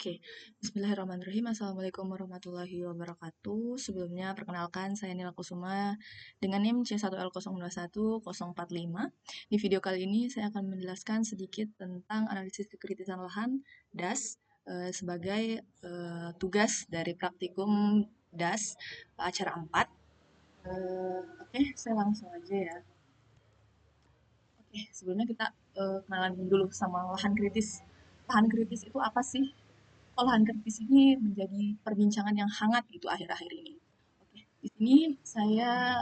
Oke, Bismillahirrahmanirrahim. Assalamualaikum warahmatullahi wabarakatuh. Sebelumnya, perkenalkan saya Nila Kusuma dengan NIM C1L021-045. Di video kali ini, saya akan menjelaskan sedikit tentang analisis kekritisan lahan DAS sebagai tugas dari praktikum DAS acara 4. Oke, saya langsung aja ya. Oke, sebelumnya kita kenalan dulu sama lahan kritis. Lahan kritis itu apa sih? Olahan kritis ini menjadi perbincangan yang hangat gitu akhir-akhir ini. Oke, di sini saya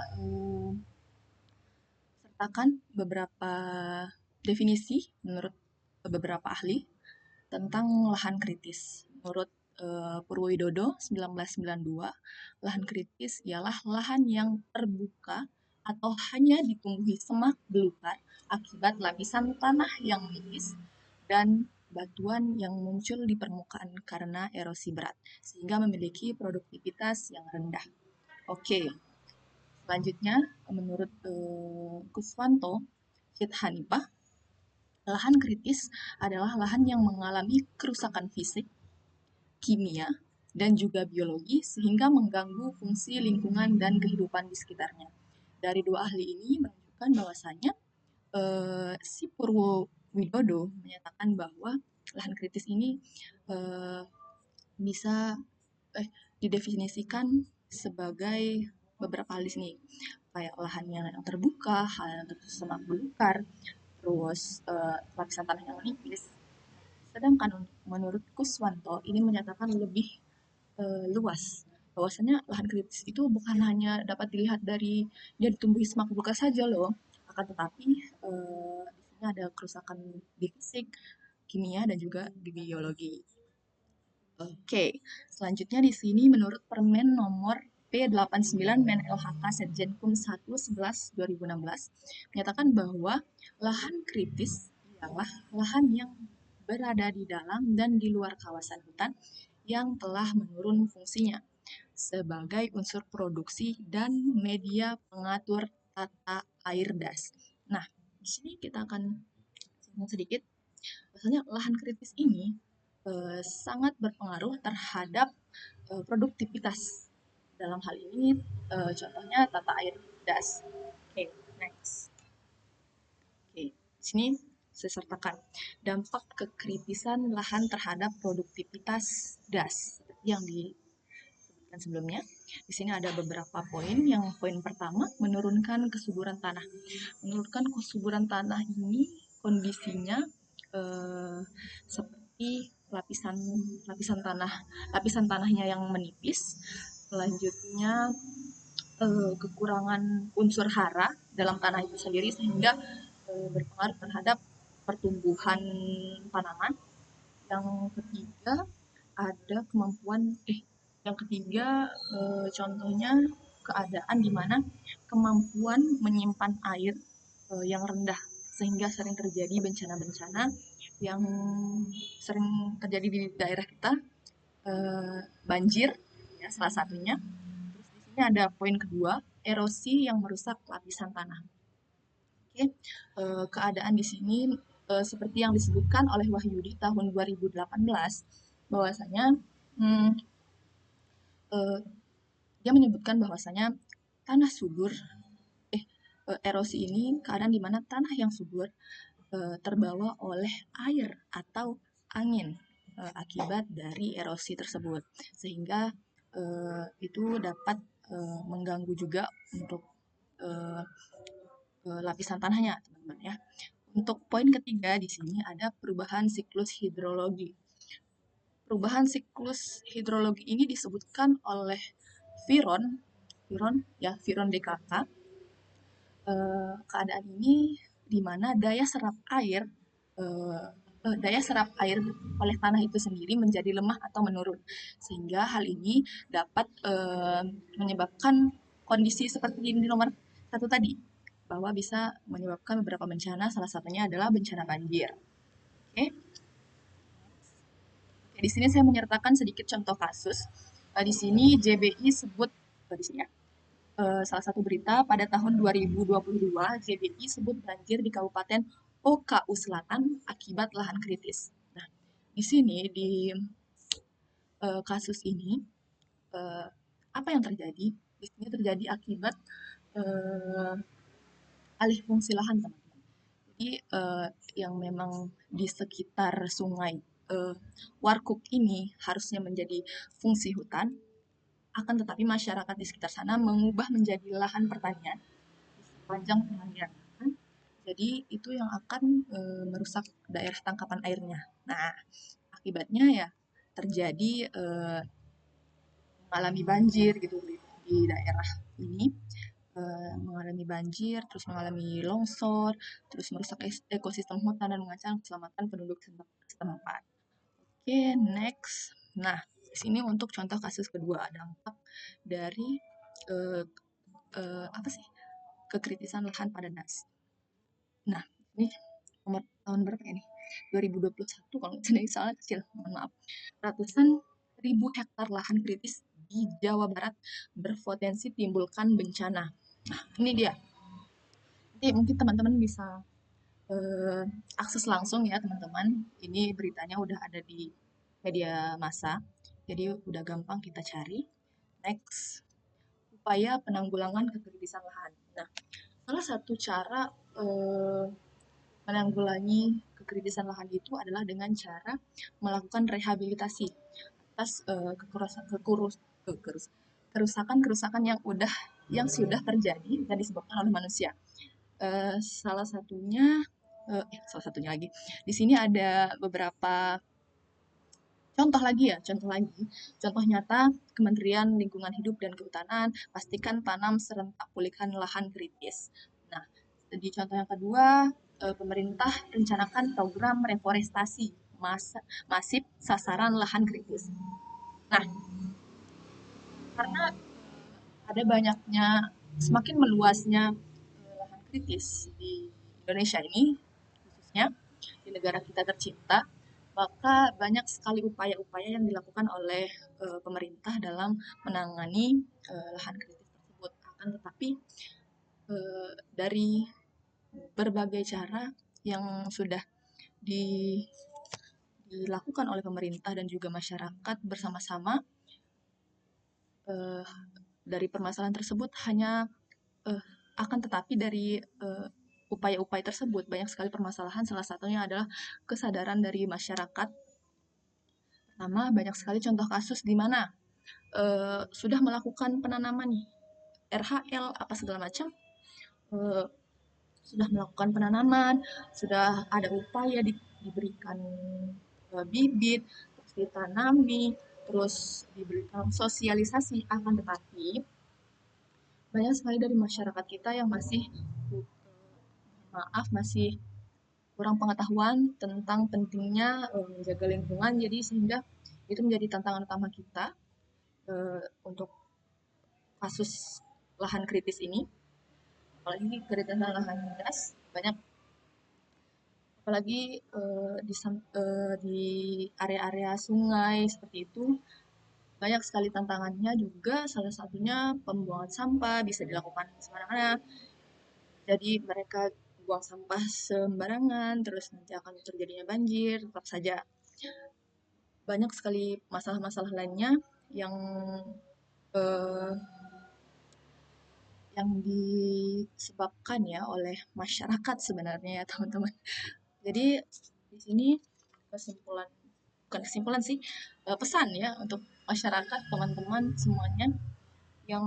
sertakan beberapa definisi menurut beberapa ahli tentang lahan kritis. Menurut Purwowidodo 1992, lahan kritis ialah lahan yang terbuka atau hanya ditumbuhi semak belukar akibat lapisan tanah yang menipis dan batuan yang muncul di permukaan karena erosi berat, sehingga memiliki produktivitas yang rendah. Oke, selanjutnya menurut Kuswanto Hanifah, lahan kritis adalah lahan yang mengalami kerusakan fisik, kimia, dan juga biologi sehingga mengganggu fungsi lingkungan dan kehidupan di sekitarnya. Dari dua ahli ini menunjukkan bahwasanya si Purwo Widodo menyatakan bahwa lahan kritis ini eh, bisa didefinisikan sebagai beberapa hal di sini, kayak lahan yang terbuka, hal yang tertutup semak belukar, terus lapisan tanah yang menipis. Sedangkan menurut Kuswanto ini menyatakan lebih luas, bahwasanya lahan kritis itu bukan hanya dapat dilihat dari dia ditumbuhi semak belukar saja loh, akan tetapi di sini ada kerusakan di fisik, kimia, dan juga di biologi. Oke, selanjutnya di sini menurut Permen nomor P89 Men LHK Setjenkum 1 11 2016 menyatakan bahwa lahan kritis ialah lahan yang berada di dalam dan di luar kawasan hutan yang telah menurun fungsinya sebagai unsur produksi dan media pengatur tata air das. Nah, di sini kita akan singgung sedikit. Biasanya lahan kritis ini sangat berpengaruh terhadap produktivitas. Dalam hal ini contohnya tata air das. Oke, next. Oke, di sini saya sertakan dampak kekritisan lahan terhadap produktivitas das yang disebutkan sebelumnya. Di sini ada beberapa poin. Yang poin pertama, menurunkan kesuburan tanah. Menurunkan kesuburan tanah ini kondisinya eh, seperti lapisan lapisan tanahnya yang menipis. Selanjutnya kekurangan unsur hara dalam tanah itu sendiri sehingga berpengaruh terhadap pertumbuhan tanaman. Yang ketiga ada kemampuan yang ketiga contohnya keadaan di mana kemampuan menyimpan air yang rendah sehingga sering terjadi bencana-bencana yang sering terjadi di daerah kita, banjir ya salah satunya. Terus di sini ada poin kedua, erosi yang merusak lapisan tanah. Oke, keadaan di sini seperti yang disebutkan oleh Wahyudi tahun 2018 bahwasanya hmm, eh, dia menyebutkan bahwasanya tanah subur erosi ini keadaan di mana tanah yang subur terbawa oleh air atau angin akibat dari erosi tersebut, sehingga itu dapat mengganggu juga untuk eh, lapisan tanahnya, teman-teman ya. Untuk poin ketiga di sini ada perubahan siklus hidrologi. Perubahan siklus hidrologi ini disebutkan oleh Viron, Viron DKK. Keadaan ini di mana daya serap air oleh tanah itu sendiri menjadi lemah atau menurun, sehingga hal ini dapat menyebabkan kondisi seperti di nomor satu tadi, bahwa bisa menyebabkan beberapa bencana, salah satunya adalah bencana banjir. Oke, Oke, di sini saya menyertakan sedikit contoh kasus. Di sini JBI sebut di sini ya, salah satu berita pada tahun 2022, JBI sebut banjir di Kabupaten OKU Selatan akibat lahan kritis. Nah, di sini di kasus ini, eee, apa yang terjadi? Di sini terjadi akibat eee, alih fungsi lahan, teman-teman. Jadi yang memang di sekitar sungai Warkop ini harusnya menjadi fungsi hutan, akan tetapi masyarakat di sekitar sana mengubah menjadi lahan pertanian di sepanjang pengaliran lahan. Jadi itu yang akan merusak daerah tangkapan airnya. Nah, akibatnya ya terjadi mengalami banjir gitu di daerah ini, mengalami banjir, terus mengalami longsor, terus merusak ekosistem hutan dan mengancam keselamatan penduduk setempat. Oke, next. Nah, di sini untuk contoh kasus kedua, dampak dari eh, apa sih, kekritisan lahan pada NAS. Nah, ini nomor tahun berapa ini? 2021 kalau tidak salah, kecil, mohon maaf. Ratusan ribu hektar lahan kritis di Jawa Barat berpotensi timbulkan bencana. Nah, ini dia. Nanti mungkin teman-teman bisa eh, akses langsung ya teman-teman. Ini beritanya udah ada di media massa, jadi udah gampang kita cari. Next, upaya penanggulangan kekritisan lahan. Nah, salah satu cara eh, menanggulangi kekritisan lahan itu adalah dengan cara melakukan rehabilitasi atas kerusakan-kerusakan yang sudah terjadi dan disebabkan oleh manusia. Salah satunya salah satunya lagi. Di sini ada beberapa contoh lagi. Contoh nyata Kementerian Lingkungan Hidup dan Kehutanan, pastikan tanam serentak pulihkan lahan kritis. Nah, di contoh yang kedua, pemerintah rencanakan program reforestasi masif sasaran lahan kritis. Nah, karena ada banyaknya semakin meluasnya lahan kritis di Indonesia ini, khususnya di negara kita tercinta, maka banyak sekali upaya-upaya yang dilakukan oleh pemerintah dalam menangani lahan kritis tersebut. Akan tetapi dari berbagai cara yang sudah di- dilakukan oleh pemerintah dan juga masyarakat bersama-sama, eh, dari permasalahan tersebut hanya eh, akan tetapi dari upaya-upaya tersebut banyak sekali permasalahan, salah satunya adalah kesadaran dari masyarakat. Pertama, banyak sekali contoh kasus di mana sudah melakukan penanaman nih, RHL apa segala macam, eh, sudah melakukan penanaman, sudah ada upaya diberikan bibit, terus ditanami, terus diberikan sosialisasi, akan tetapi banyak sekali dari masyarakat kita yang masih masih kurang pengetahuan tentang pentingnya menjaga lingkungan, jadi sehingga itu menjadi tantangan utama kita untuk kasus lahan kritis ini, apalagi kritisan lahan gas banyak, apalagi di area-area sungai seperti itu banyak sekali tantangannya juga, salah satunya pembuangan sampah bisa dilakukan sembarangan, jadi mereka buang sampah sembarangan terus nanti akan terjadinya banjir. Tetap saja banyak sekali masalah-masalah lainnya yang eh, yang disebabkan ya oleh masyarakat sebenarnya ya teman-teman. Jadi di sini kesimpulan, bukan kesimpulan sih, pesan ya untuk masyarakat, teman-teman semuanya yang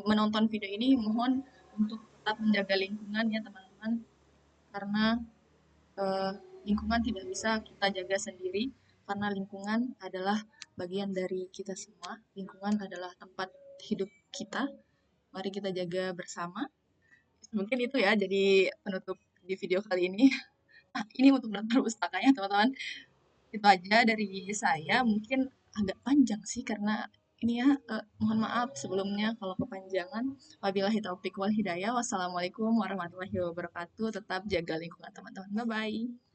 menonton video ini, mohon untuk tetap menjaga lingkungan ya teman-teman, karena eh, lingkungan tidak bisa kita jaga sendiri, karena lingkungan adalah bagian dari kita semua. Lingkungan adalah tempat hidup kita. Mari kita jaga bersama. Mungkin itu ya jadi penutup di video kali ini. Nah, ini untuk daftar pustakanya teman-teman. Itu aja dari saya. Mungkin agak panjang sih karena ini ya, mohon maaf sebelumnya kalau kepanjangan. Wabillahi taufiq wal hidayah. Wassalamualaikum warahmatullahi wabarakatuh. Tetap jaga lingkungan teman-teman. Bye bye.